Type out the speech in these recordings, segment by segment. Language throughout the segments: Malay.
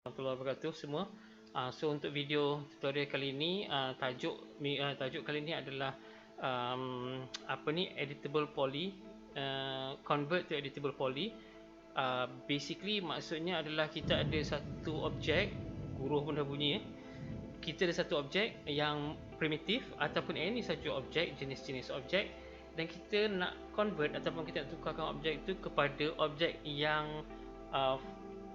Warahmatullahi wabarakatuh semua. So untuk video tutorial kali ini, tajuk kali ini adalah editable poly, convert to editable poly. Basically maksudnya adalah kita ada satu objek, guruh pun dah bunyi. Kita ada satu objek yang primitif ataupun any satu objek, jenis-jenis objek, dan kita nak convert ataupun kita nak tukarkan objek itu kepada objek yang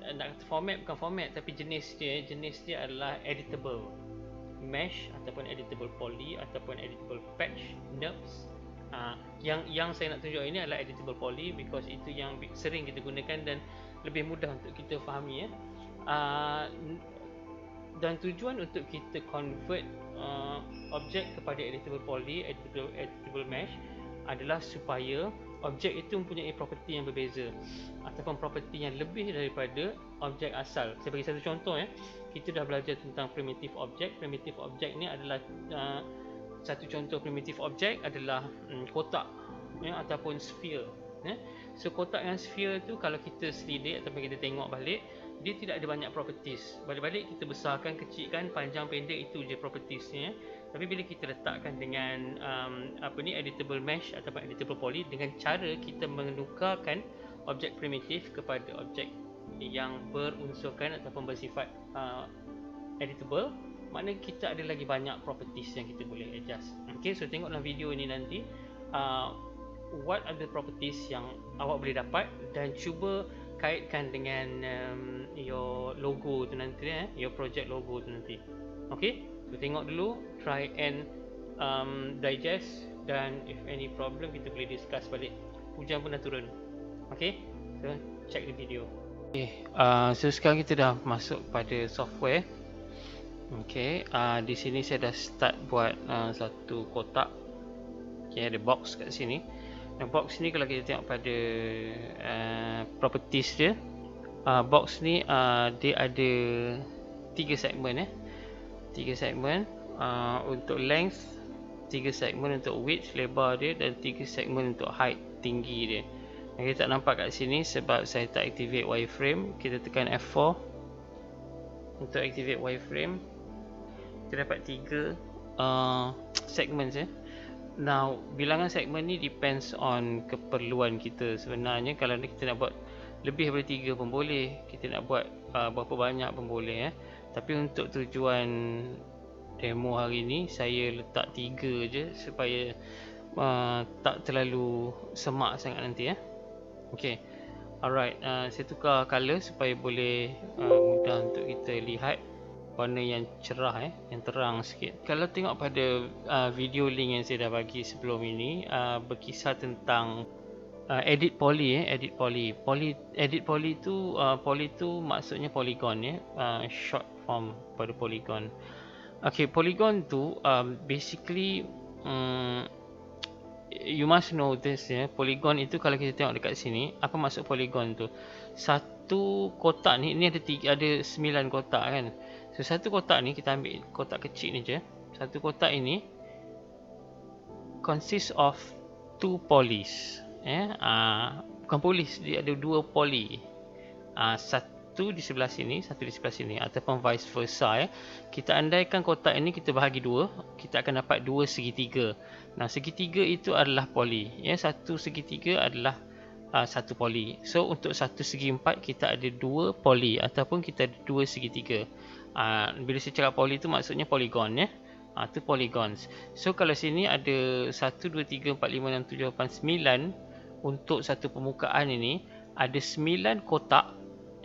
nak kata format, bukan format, tapi jenis dia adalah editable mesh ataupun editable poly ataupun editable patch NURBS. Yang saya nak tunjuk ini adalah editable poly because itu yang sering kita gunakan dan lebih mudah untuk kita fahami. Dan tujuan untuk kita convert objek kepada editable poly, editable mesh adalah supaya objek itu mempunyai property yang berbeza ataupun property yang lebih daripada objek asal. Saya bagi satu contoh. Kita dah belajar tentang primitive object. Primitive object ni adalah satu contoh primitive object adalah kotak ataupun sphere. So kotak dengan sphere tu kalau kita selidik ataupun kita tengok balik, dia tidak ada banyak properties. Balik-balik kita besarkan, kecilkan, panjang, pendek, itu je propertiesnya. Tapi bila kita letakkan dengan editable mesh ataupun editable poly, dengan cara kita menukarkan objek primitif kepada objek yang berunsurkan ataupun bersifat editable, maknanya kita ada lagi banyak properties yang kita boleh adjust. Okay, so tengok dalam video ini nanti what are the properties yang awak boleh dapat, dan cuba kaitkan dengan your logo tu nanti, your project logo tu nanti. Okay, so tengok dulu, try and digest, dan if any problem kita boleh discuss balik. Hujan pun dah turun. Okay, so check the video. Okay, so sekarang kita dah masuk pada software. Okay, di sini saya dah start buat satu kotak. Okay, ada box kat sini. Dan box ni kalau kita tengok pada properties dia, box ni dia ada 3 segmen. 3 segmen untuk length, 3 segmen untuk width, lebar dia, dan 3 segmen untuk height, tinggi dia. Yang kita tak nampak kat sini sebab saya tak activate wireframe. Kita tekan F4 untuk activate wireframe. Kita dapat 3 segments. Now, bilangan segmen ni depends on keperluan kita. Sebenarnya kalau kita nak buat lebih daripada 3 pun boleh, kita nak buat berapa banyak pun boleh. Tapi untuk tujuan demo hari ni, saya letak 3 je supaya tak terlalu semak sangat nanti. Okay, alright, saya tukar color supaya boleh mudah untuk kita lihat warna yang cerah, yang terang sikit. Kalau tengok pada video link yang saya dah bagi sebelum ini, berkisar tentang edit poly. Edit poly tu maksudnya polygon, short form pada polygon. Okay, polygon tu basically you must know this. Polygon itu kalau kita tengok dekat sini, apa maksud polygon tu? Satu kotak ni ada 9 kotak kan. So satu kotak ni, kita ambil kotak kecil ni je. Satu kotak ini consists of 2 polys. Bukan polys, dia ada 2 poly. Satu di sebelah sini, satu di sebelah sini, ataupun vice versa. Kita andaikan kotak ini kita bahagi 2, kita akan dapat 2 segitiga. Nah, segitiga itu adalah poly. Satu segitiga adalah satu poly. So untuk satu segi 4 kita ada 2 poly ataupun kita ada 2 segitiga. Bila saya cakap poly tu maksudnya polygon. Tu polygons. So kalau sini ada 1, 2, 3, 4, 5, 6, 7, 8, 9. Untuk satu permukaan ini ada 9 kotak,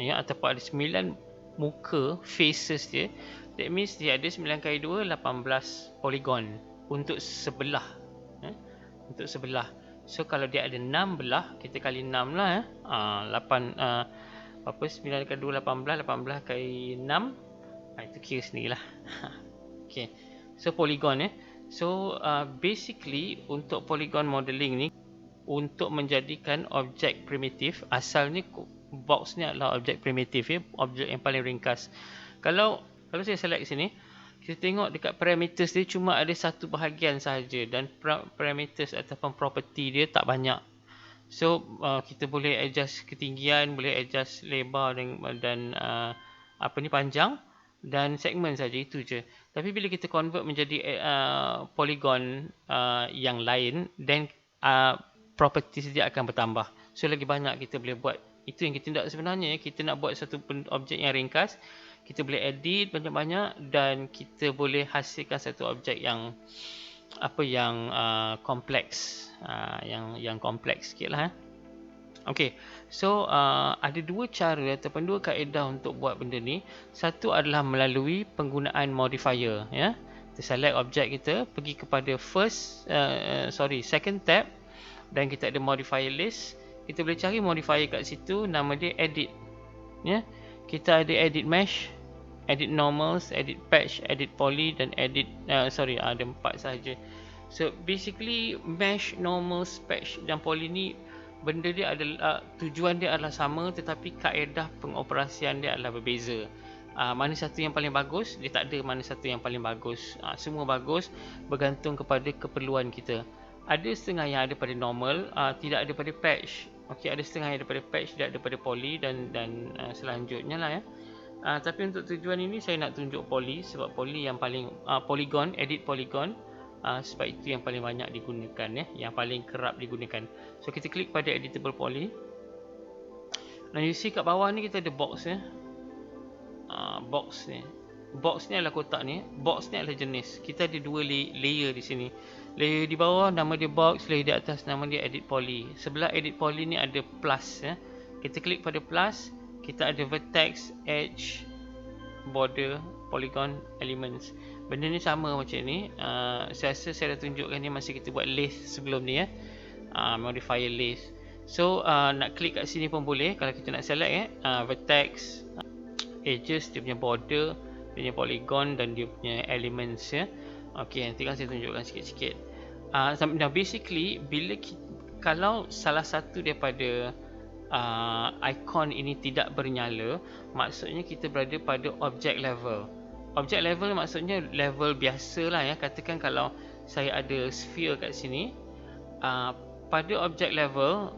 ataupun ada 9 muka, faces dia. That means dia ada 9 kali 2, 18 polygon untuk sebelah. Untuk sebelah. So kalau dia ada 6 belah, kita kali 6 lah. 9 kali 2, 18, 18 kali 6. Itu kira sendirilah. Okay, so polygon. So basically untuk polygon modeling ni, untuk menjadikan objek primitif, asalnya box ni adalah objek primitif, objek yang paling ringkas. Kalau saya select sini, kita tengok dekat parameters dia cuma ada satu bahagian sahaja, dan parameters ataupun property dia tak banyak. So kita boleh adjust ketinggian, boleh adjust lebar dan panjang dan segmen saja, itu je. Tapi bila kita convert menjadi polygon yang lain, then properties dia akan bertambah. So lagi banyak kita boleh buat. Itu yang kita nak sebenarnya. Kita nak buat satu objek yang ringkas, kita boleh edit banyak-banyak dan kita boleh hasilkan satu objek yang kompleks, yang kompleks sikitlah. Okey, so ada dua cara ataupun dua kaedah untuk buat benda ni. Satu adalah melalui penggunaan modifier, ya. Kita select objek kita, pergi kepada second tab dan kita ada modifier list. Kita boleh cari modifier kat situ, nama dia edit, ya. Kita ada edit mesh, edit normals, edit patch, edit poly dan edit ada 4 sahaja. So basically mesh, normals, patch dan poly ni benda dia adalah tujuan dia adalah sama, tetapi kaedah pengoperasian dia adalah berbeza. Mana satu yang paling bagus? Dia tak ada mana satu yang paling bagus. Semua bagus, bergantung kepada keperluan kita. Ada setengah yang ada pada normal, tidak ada pada patch. Okey, ada setengah yang ada pada patch, tidak ada pada poly dan selanjutnya lah, ya. Tapi untuk tujuan ini saya nak tunjuk poly, sebab poly yang paling polygon, edit polygon, sebab itu yang paling banyak digunakan, ya, yang paling kerap digunakan. So kita klik pada editable poly. Now you see kat bawah ni kita ada box, ya. Box ni adalah kotak ni. Box ni adalah jenis. Kita ada dua layer di sini. Layer di bawah nama dia box, layer di atas nama dia edit poly. Sebelah edit poly ni ada plus, ya. Kita klik pada plus, kita ada vertex, edge, border, polygon, elements. Benda ni sama macam ni. Saya rasa saya dah tunjukkan ni masa kita buat list sebelum ni, ya. Modifier list. So nak klik kat sini pun boleh kalau kita nak select, vertex, edges, dia punya border, dia punya polygon dan dia punya elements, ya. Okey, nanti kan saya tunjukkan sikit-sikit. Now basically kalau salah satu daripada icon ini tidak bernyala, maksudnya kita berada pada object level. Object level maksudnya level biasa lah, ya. Katakan kalau saya ada sphere kat sini, pada object level,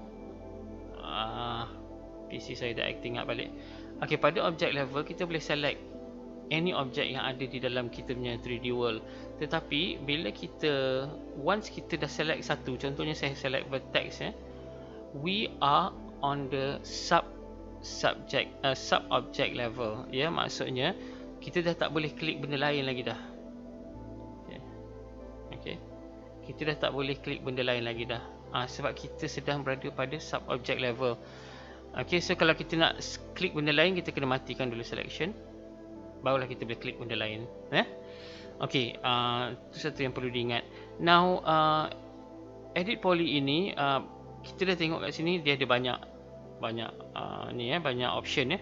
PC saya dah acting up balik. Okey, pada object level kita boleh select any object yang ada di dalam kita punya 3D world. Tetapi bila once kita dah select satu, contohnya saya select vertex, ya, we are on the sub object level, ya. Maksudnya kita dah tak boleh klik benda lain lagi dah. Okey. Kita dah tak boleh klik benda lain lagi dah. Sebab kita sedang berada pada sub object level. Okey, so kalau kita nak klik benda lain, kita kena matikan dulu selection, barulah kita boleh klik benda lain, ya. Okey, itu satu yang perlu diingat. Now edit poly ini, kita dah tengok kat sini dia ada banyak banyak option, ya.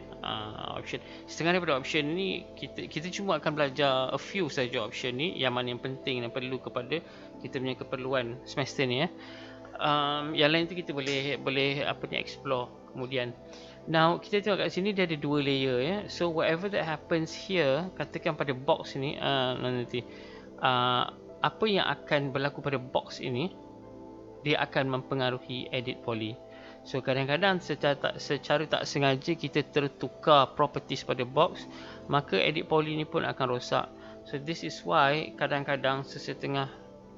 Option, setengah daripada option ni kita cuma akan belajar a few saja option ni, yang mana yang penting dan perlu kepada kita punya keperluan semester ni, ya. Yang lain tu kita boleh explore kemudian. Now kita tengok kat sini dia ada dua layer, ya. So whatever that happens here, katakan pada box ni, nanti apa yang akan berlaku pada box ini, dia akan mempengaruhi edit poly. So kadang-kadang secara tak sengaja kita tertukar properties pada box, maka edit poly ni pun akan rosak. So this is why kadang-kadang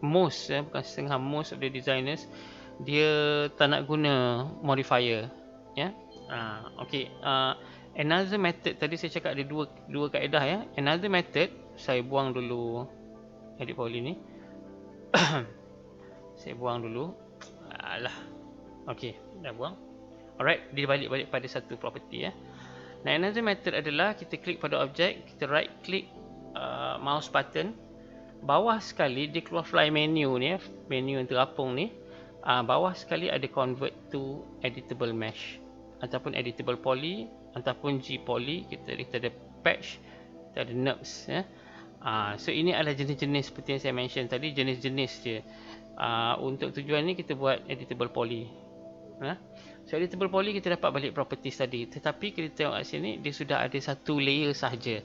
most of the designers dia tak nak guna modifier, ya. Okey, another method, tadi saya cakap ada dua kaedah, ya. Another method, saya buang dulu edit poly ni. Saya buang dulu. Okey, dah buang. Alright, dia balik pada satu property, ya. Now another method adalah kita klik pada objek, kita right click mouse button, bawah sekali dia keluar fly menu ni, menu yang terapung ni. Bawah sekali ada convert to editable mesh ataupun editable poly ataupun G poly. Kita ada patch, kita ada NURBS, ya. So ini adalah jenis-jenis seperti yang saya mention tadi, jenis-jenis je. Untuk tujuan ni kita buat editable poly, ya. So editable poly kita dapat balik properties tadi, tetapi kita tengok kat sini dia sudah ada satu layer sahaja.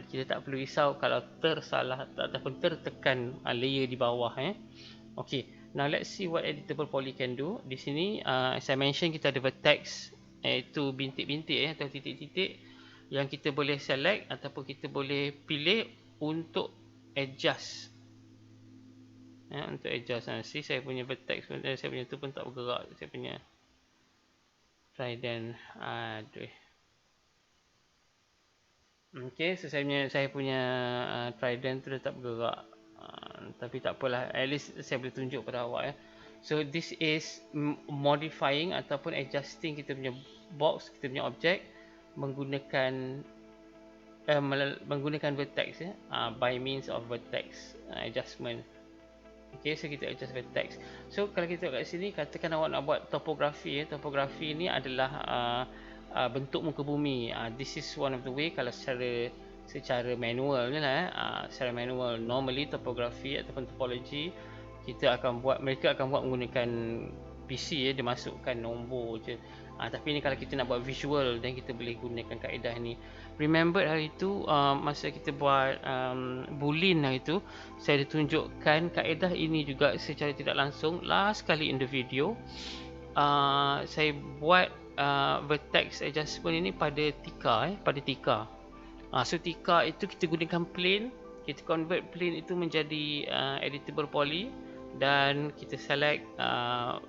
Kita tak perlu risau kalau tersalah ataupun tertekan layer di bawah, ya. Okey, now let's see what editable poly can do. Di sini saya mention kita ada vertex, iaitu bintik-bintik, atau titik-titik. yang kita boleh select ataupun kita boleh pilih untuk adjust. Untuk adjust. See, saya punya vertex, saya punya tu pun tak bergerak. Saya punya trident. Aduh. Okay, so saya punya trident tu dah tak bergerak. Tapi tak apalah, at least saya boleh tunjuk pada awak ya. So this is modifying ataupun adjusting kita punya box, kita punya object menggunakan vertex ya, by means of vertex adjustment. Okay, so kita adjust vertex. So kalau kita tengok kat sini, katakan awak nak buat topografi ya. Topografi ni adalah bentuk muka bumi. This is one of the way kalau secara manual ni lah secara manual, normally topografi ataupun topology mereka akan buat menggunakan PC ya, dia masukkan nombor je. Tapi ni kalau kita nak buat visual, dan kita boleh gunakan kaedah ni. Remember hari tu masa kita buat boolean hari tu, saya tunjukkan kaedah ini juga secara tidak langsung last kali in the video. Saya buat vertex adjustment ini pada Tika. So Tika itu kita gunakan plane, kita convert plane itu menjadi editable poly, dan kita select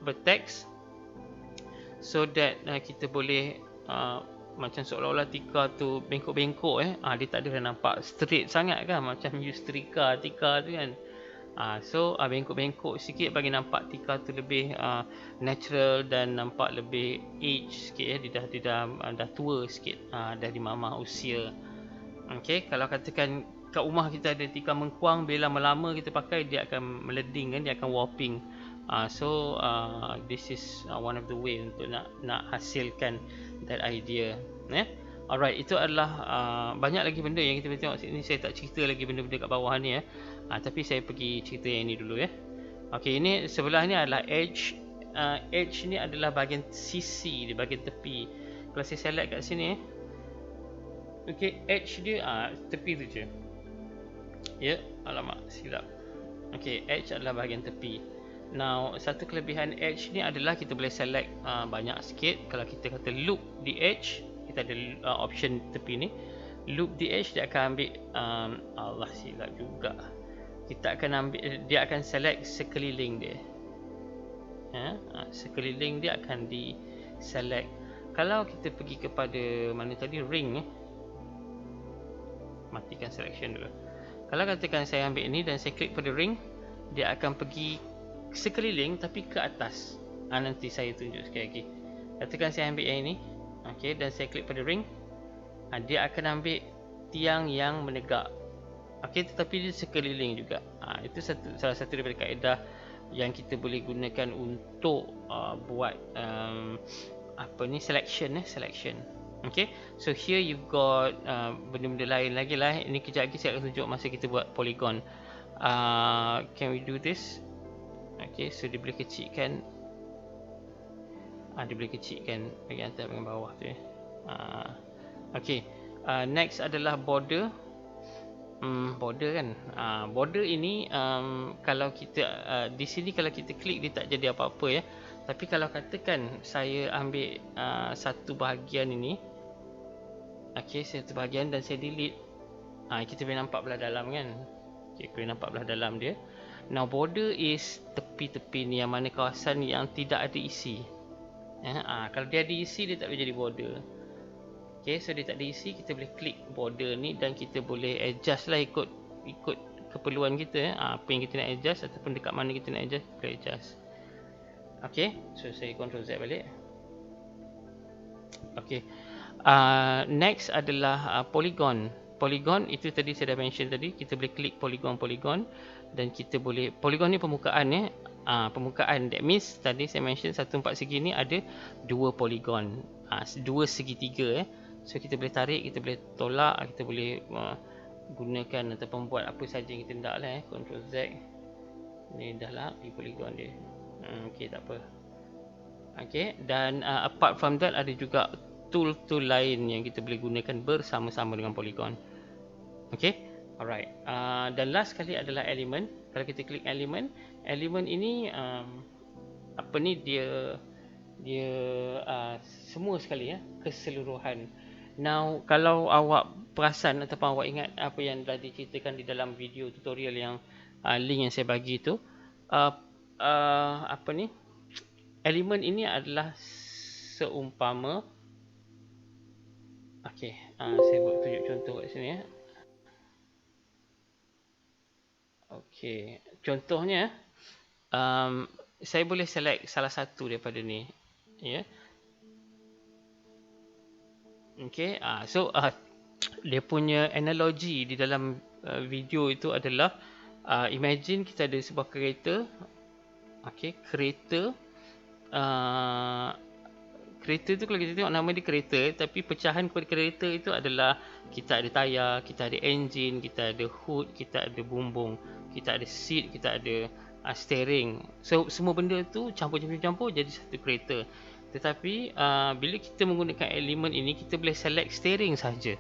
vertex so that kita boleh macam seolah-olah Tika tu bengkok-bengkok dia tak ada nampak straight sangat kan, macam use Tika tu kan. So bengkok-bengkok sikit bagi nampak Tika tu lebih natural dan nampak lebih age sikit dia dah tua sikit dari mama usia. Okay, kalau katakan kat rumah kita ada Tika mengkuang, bila lama-lama kita pakai dia akan meleding kan, dia akan warping. So this is one of the way untuk nak hasilkan that idea. Alright, itu adalah banyak lagi benda yang kita boleh tengok sini. Saya tak cerita lagi benda-benda kat bawah ni tapi saya pergi cerita yang ini dulu ya. Okay, ini sebelah ni adalah edge. Edge ni adalah bahagian sisi, di bahagian tepi. Kalau saya select kat sini okay, edge dia tepi tu je. Ya, alamak, silap. Okay, edge adalah bahagian tepi. Now, satu kelebihan edge ni adalah kita boleh select banyak sikit. Kalau kita kata loop the edge, kita ada option tepi ni. Loop the edge, dia akan ambil Allah, silap juga. Dia akan select sekeliling dia. Sekeliling dia akan di select. Kalau kita pergi kepada mana tadi, ring matikan selection dulu. Kalau katakan saya ambil ini dan saya klik pada ring, dia akan pergi sekeliling tapi ke atas. Nanti saya tunjuk sekali lagi. Katakan saya ambil yang ini, okay, dan saya klik pada ring, dia akan ambil tiang yang menegak. Okay, tetapi dia sekeliling juga. Itu salah satu daripada kaedah yang kita boleh gunakan untuk buat selection. Okay, so here you've got benda-benda lain lagi lah. Ini kejap lagi saya akan tunjuk masa kita buat polygon. Can we do this? Okay, so dia boleh kecilkan. Dia boleh kecilkan bahagian atas bahagian bawah tu ya. Okay, next adalah border. Border kan. Border ini kalau kita di sini kalau kita klik dia tak jadi apa-apa ya. Tapi kalau katakan saya ambil satu bahagian ini, okay, satu bahagian dan saya delete, kita boleh nampak belah dalam kan. Okay, boleh nampak belah dalam dia. Now border is tepi-tepi ni, yang mana kawasan yang tidak ada isi. Kalau dia ada isi, dia tak boleh jadi border. Okay, so dia tak ada isi, kita boleh klik border ni dan kita boleh adjust lah ikut keperluan kita. Apa yang kita nak adjust ataupun dekat mana kita nak adjust, kita boleh adjust. Okay, so saya Ctrl Z balik. Okay, next adalah polygon. Polygon itu tadi saya dah mention tadi, kita boleh klik polygon dan kita boleh, polygon ni permukaan ya. Permukaan, that means tadi saya mention 1/4 segi ni ada 2 polygon, 2 segitiga ya. So kita boleh tarik, kita boleh tolak, kita boleh gunakan ataupun buat apa saja yang kita nak lah Ctrl Z. Ni dah lah di polygon dia. Okay, tak apa. Okay, dan apart from that ada juga tool-tool lain yang kita boleh gunakan bersama-sama dengan polygon. Okay, alright. Dan last sekali adalah element. Kalau kita klik element ini dia semua sekali ya, keseluruhan. Now, kalau awak perasan ataupun awak ingat apa yang telah diceritakan di dalam video tutorial yang link yang saya bagi tu, uh, apa ni, elemen ini adalah seumpama, okey, saya buat tunjuk contoh kat sini ya. Okey, contohnya saya boleh select salah satu daripada ni, ya. Okey, so dia punya analogi di dalam video itu adalah imagine kita ada sebuah kereta. Okey, kereta, uh, kereta tu kalau kita tengok nama dia kereta, tapi pecahan kepada kereta itu adalah kita ada tayar, kita ada enjin, kita ada hood, kita ada bumbung, kita ada seat, kita ada steering. So semua benda tu campur-campur jadi satu kereta. Tetapi bila kita menggunakan elemen ini, kita boleh select steering saja.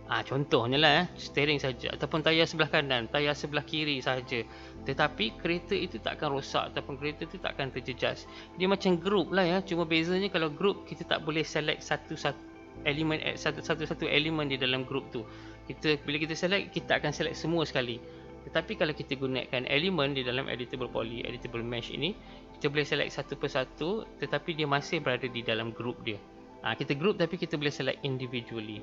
Contohnya lah steering saja, ataupun tayar sebelah kanan, tayar sebelah kiri saja. Tetapi kereta itu tak akan rosak ataupun kereta itu tak akan terjejas. Dia macam group lah ya, cuma bezanya kalau group kita tak boleh select satu-satu elemen, satu-satu elemen di dalam group tu. Bila kita select, kita akan select semua sekali. Tetapi kalau kita gunakan elemen di dalam editable poly, editable mesh ini, kita boleh select satu persatu, tetapi dia masih berada di dalam group dia. Kita group tapi kita boleh select individually.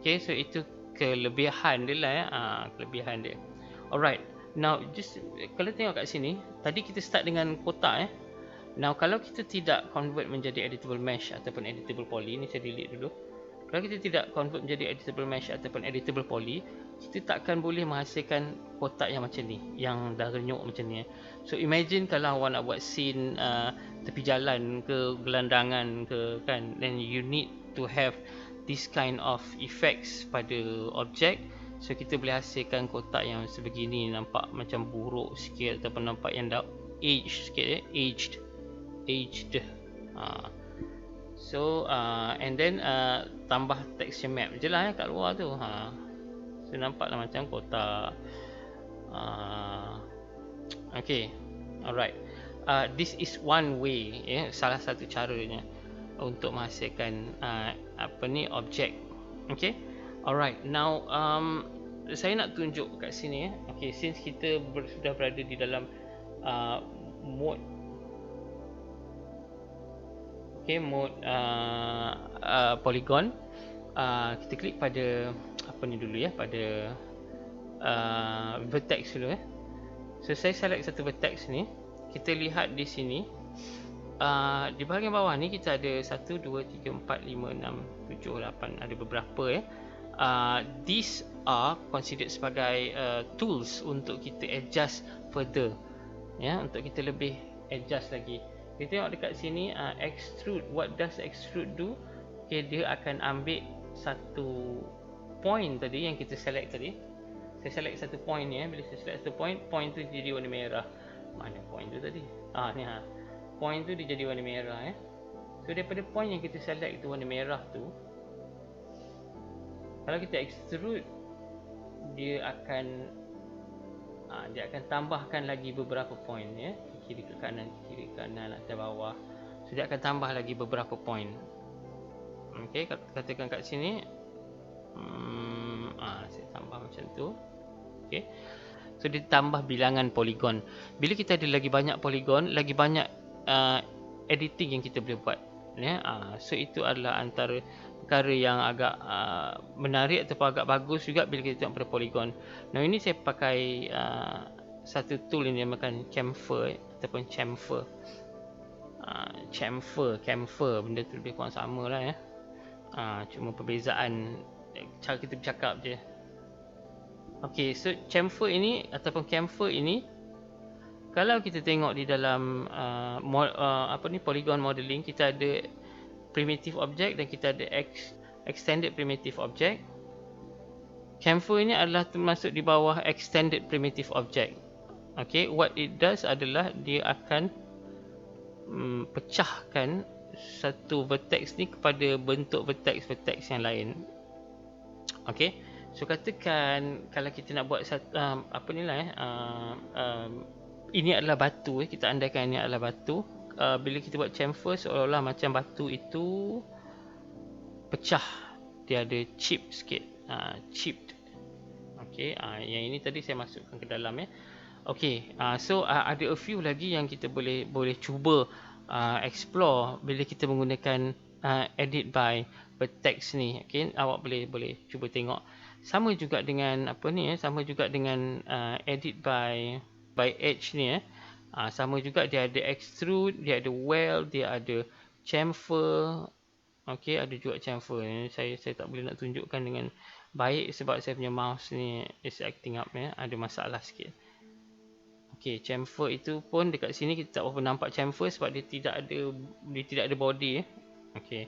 Okay, so itu kelebihan dia lah ya. Kelebihan dia. Alright, now just kalau tengok kat sini, tadi kita start dengan kotak. Now kalau kita tidak convert menjadi editable mesh ataupun editable poly, ni saya delete dulu. Kalau kita tidak convert menjadi editable mesh ataupun editable poly, kita takkan boleh menghasilkan kotak yang macam ni, yang dah renyuk macam ni. So imagine kalau awak nak buat scene tepi jalan ke, gelandangan ke kan, then you need to have this kind of effects pada objek. So kita boleh hasilkan kotak yang sebegini, nampak macam buruk sikit ataupun nampak yang dah aged sikit, aged. So and then tambah texture map je lah kat luar tu. So nampaklah macam kotak. Okay, alright. This is one way, salah satu caranya untuk menghasilkan objek. Okay, alright. Now saya nak tunjuk kat sini Okay, since kita sudah berada di dalam mode polygon, kita klik pada apa ni dulu ya, pada vertex dulu So saya select satu vertex ni. Kita lihat di sini, di bahagian bawah ni kita ada 1, 2, 3, 4, 5, 6, 7, 8, ada beberapa these are considered sebagai tools untuk kita adjust further, untuk kita lebih adjust lagi. Kita tengok dekat sini, extrude. What does extrude do? Okay, dia akan ambil satu point tadi yang kita select tadi. Saya select satu point ni bila saya select satu point tu jadi warna merah. Mana point tu tadi? Ni point tu dia jadi warna merah So daripada point yang kita select tu warna merah tu, kalau kita extrude, dia akan tambahkan lagi beberapa point kiri ke kanan, atas bawah. So dia akan tambah lagi beberapa point. Okay, katakan kat sini saya tambah macam tu. Okay, so dia tambah bilangan poligon. Bila kita ada lagi banyak poligon, lagi banyak editing yang kita boleh buat. So itu adalah antara perkara yang agak menarik ataupun agak bagus juga bila kita tengok pada poligon. Nah, ini saya pakai satu tool yang dinamakan chamfer ataupun chamfer. Chamfer, benda tu lebih kurang sama lah cuma perbezaan cara kita bercakap je. Okay, so chamfer ini ataupun chamfer ini, kalau kita tengok di dalam polygon modeling, kita ada primitive object dan kita ada extended primitive object. Chamfer ini adalah termasuk di bawah extended primitive object. Okay, what it does adalah dia akan pecahkan satu vertex ni kepada bentuk vertex yang lain. Okay, so katakan kalau kita nak buat satu ini adalah batu, kita andaikan ini adalah batu. Bila kita buat chamfer, seolah-olah macam batu itu pecah dia ada chip sikit, chipped. Okey, yang ini tadi saya masukkan ke dalam ya. Okey, so ada a few lagi yang kita boleh cuba explore bila kita menggunakan edit by text ni. Okey, awak boleh cuba tengok. Sama juga dengan apa ni ya, sama juga dengan edit by edge ni ya. Sama juga, dia ada extrude, dia ada weld, dia ada chamfer. Okey, ada juga chamfer. Saya tak boleh nak tunjukkan dengan baik sebab saya punya mouse ni is acting up ya, ada masalah sikit. Okey, chamfer itu pun dekat sini kita tak berapa nampak chamfer sebab dia tidak ada body ya. Okey.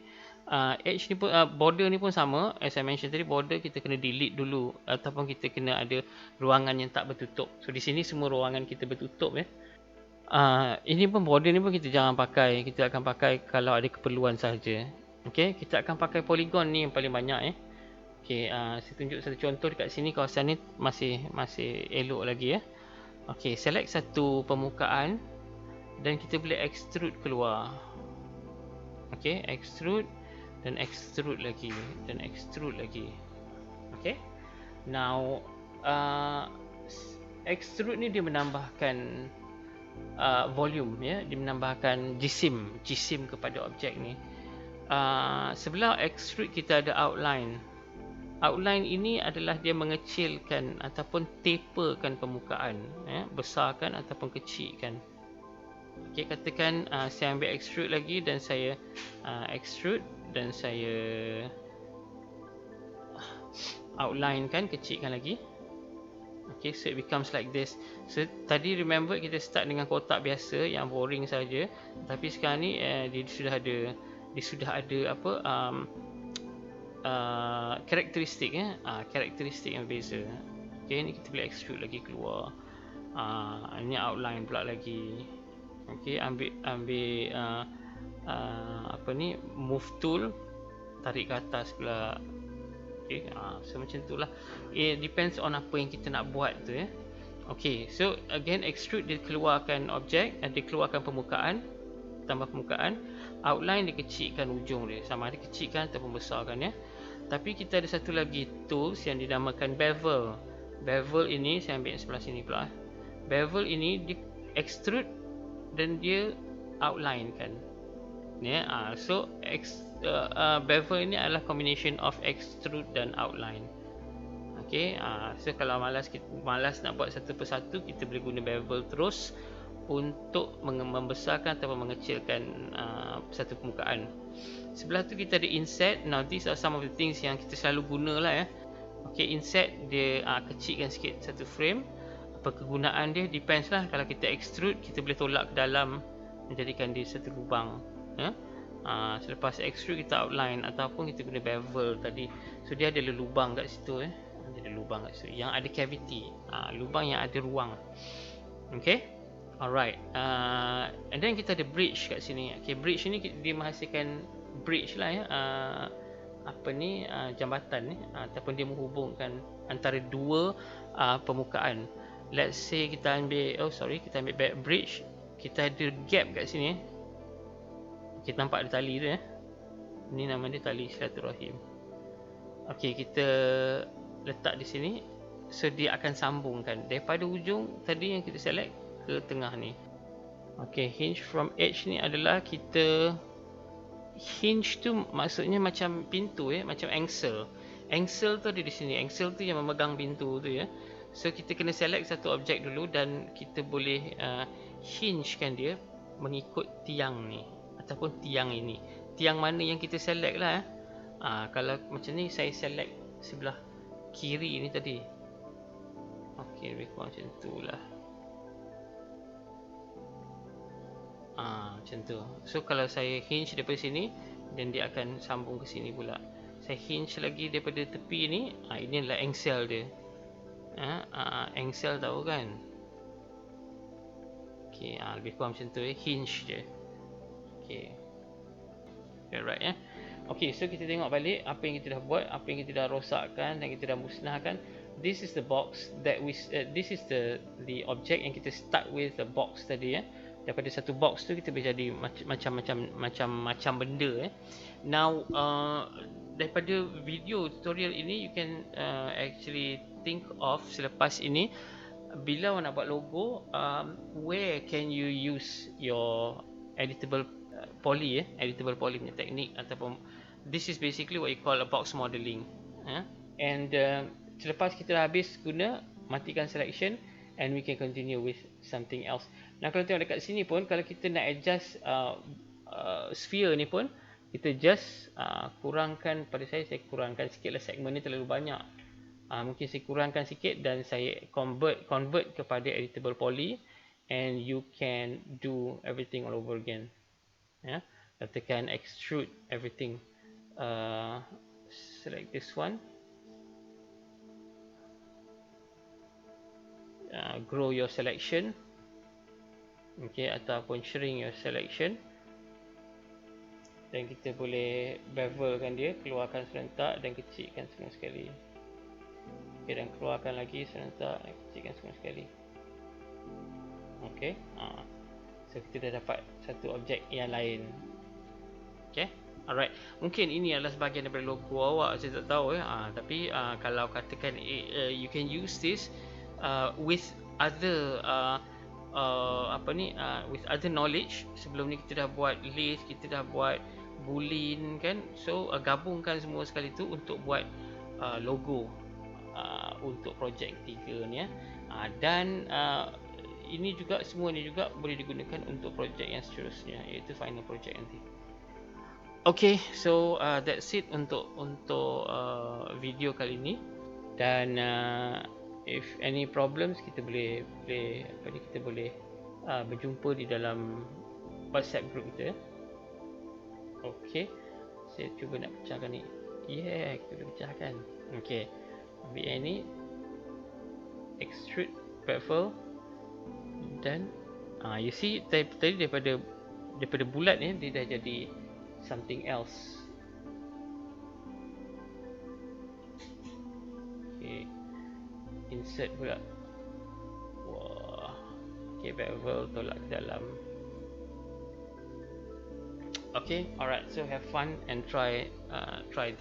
Edge ni pun border ni pun sama, as I mention tadi, border kita kena delete dulu ataupun kita kena ada ruangan yang tak bertutup. So di sini semua ruangan kita bertutup ya. Ini pun border ni pun kita jangan pakai, kita akan pakai kalau ada keperluan sahaja. Okey, kita akan pakai polygon ni yang paling banyak ya. Okey, saya tunjuk satu contoh dekat sini, kawasan ni masih elok lagi ya. Okey, select satu permukaan dan kita boleh extrude keluar. Okey, extrude dan extrude lagi dan extrude lagi. Okey. Now extrude ni dia menambahkan volume ya, dia menambahkan jisim kepada objek ni. Sebelah extrude kita ada outline. Outline ini adalah dia mengecilkan ataupun taperkan permukaan ya, besarkan ataupun kecilkan. Okey, katakan saya ambil extrude lagi dan saya extrude dan saya outline kan, kecilkan lagi. Okey, so it becomes like this. So tadi remember kita start dengan kotak biasa yang boring saja, tapi sekarang ni dia sudah ada apa karakteristik ya, karakteristik yang berbeza. Okey, ni kita boleh extrude lagi keluar. Ini outline pula lagi. Okey, ambil apa ni, move tool, tarik ke atas pula. Okey, so macam itulah. It depends on apa yang kita nak buat tu ya. Okey, so again extrude dia keluarkan objek, dia keluarkan permukaan, tambah permukaan. Outline dia kecilkan ujung dia, sama ada kecilkan ataupun besarkan ya. Tapi kita ada satu lagi tools yang dinamakan bevel. Bevel ini saya ambil sebelah sini pula. Bevel ini dia extrude dan dia outline kan. Ya, so bevel ini adalah combination of extrude dan outline. Okey, so kalau malas nak buat satu persatu, kita boleh guna bevel terus untuk membesarkan atau mengecilkan satu permukaan. Sebelah tu kita ada inset. Now these are some of the things yang kita selalu guna lah ya. Okey, inset dia kecilkan sikit satu frame. Apa kegunaan dia depends lah. Kalau kita extrude, kita boleh tolak ke dalam menjadikan dia satu lubang ya. Selepas extrude kita outline ataupun kita guna bevel tadi. So dia ada lubang kat situ ya. Ada lubang kat situ yang ada cavity, lubang yang ada ruang. Okey. Alright, and then kita ada bridge kat sini. Okay, bridge ni dia menghasilkan bridge lah ya, apa ni, jambatan ni, ataupun dia menghubungkan antara dua permukaan. Let's say kita ambil, kita ambil back bridge, kita ada gap kat sini. Kita nampak ada tali tu ya. Ni nama dia tali silaturahim. Okay, kita letak di sini, so dia akan sambungkan daripada ujung tadi yang kita select ke tengah ni. Okey, hinge from edge ni adalah kita, hinge tu maksudnya macam pintu ya, macam engsel. Engsel tu ada di sini. Engsel tu yang memegang pintu tu ya. So kita kena select satu objek dulu dan kita boleh hingekan dia mengikut tiang ni ataupun tiang ini. Tiang mana yang kita select lah ya. Kalau macam ni saya select sebelah kiri ni tadi. Okey, lebih kurang macam tu lah. Macam tu. So kalau saya hinge daripada sini dan dia akan sambung ke sini pula. Saya hinge lagi daripada tepi ni, ini adalah engsel dia. Engsel tahu kan? Okey, lebih kurang macam tu ya, hinge je. Okey. Alright ya. Okey, so kita tengok balik apa yang kita dah buat, apa yang kita dah rosakkan dan kita dah musnahkan. This is the box that this is the object yang kita start with, the box tadi ya. daripada satu box tu kita boleh jadi macam-macam benda. Now daripada video tutorial ini, you can actually think of selepas ini, bila awak nak buat logo, where can you use your editable poly punya teknik, ataupun this is basically what you call a box modeling. And selepas kita dah habis guna, matikan selection and we can continue with something else. Nah, kalau tengok dekat sini pun, kalau kita nak adjust sphere ni pun, kita just kurangkan, pada saya kurangkan sikit lah, segmen ni terlalu banyak. Mungkin saya kurangkan sikit dan saya convert kepada editable poly, and you can do everything all over again. Tekan extrude everything. Select this one. Grow your selection, okay, ataupun shrink your selection, dan kita boleh bevelkan dia, keluarkan serentak dan kecilkan semua sekali. Okay, dan keluarkan lagi serentak dan kecilkan semua sekali. Okay, so kita dah dapat satu objek yang lain. Okay, alright. Mungkin ini adalah sebahagian daripada logo awak, saya tak tahu tapi kalau katakan you can use this with other with other knowledge. Sebelum ni kita dah buat list, kita dah buat boolean kan, so gabungkan semua sekali tu untuk buat logo untuk projek 3 ni dan ini juga, semua ni juga boleh digunakan untuk projek yang seterusnya, iaitu final project nanti. Okay, so that's it untuk video kali ini. Dan if any problems, kita boleh berjumpa di dalam WhatsApp group kita. Okay, saya cuba nak pecahkan ni. Yeah, kita boleh pecahkan. Okay, ambil yang ni, extrude, bevel, dan you see tadi daripada bulat ni dia dah jadi something else. Okay, insert pula. Wah, okay, bevel tolak ke dalam. Okay, alright, so have fun and try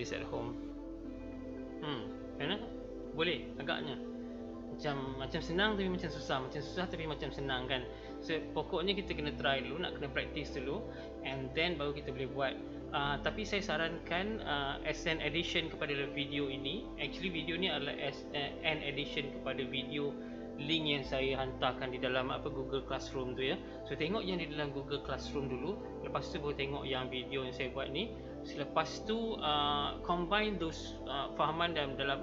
this at home. Mana? Boleh agaknya. Macam senang tapi macam susah, macam susah tapi macam senang kan. So pokoknya kita kena try dulu, nak kena practice dulu, and then baru kita boleh buat. Tapi saya sarankan as an addition kepada video ini, actually video ni adalah as an addition kepada video link yang saya hantarkan di dalam Google Classroom tu ya. So tengok yang di dalam Google Classroom dulu, lepas tu baru tengok yang video yang saya buat ni. Selepas tu combine those fahaman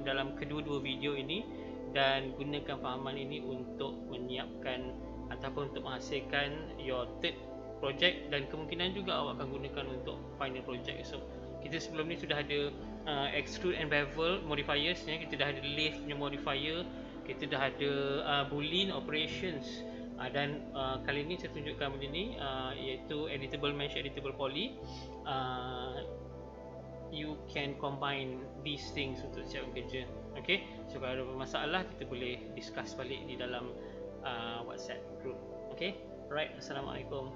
dalam kedua-dua video ini, dan gunakan fahaman ini untuk menyiapkan ataupun untuk menghasilkan your third project, dan kemungkinan juga awak akan gunakan untuk final project. So kita sebelum ni sudah ada extrude and bevel modifiers ya, kita dah ada lathe punya modifier, kita dah ada boolean operations, dan kali ni saya tunjukkan benda ni iaitu editable mesh, editable poly. You can combine these things untuk siapkan kerja. Okay, so kalau ada masalah kita boleh discuss balik di dalam WhatsApp group. Okay, alright, Assalamualaikum.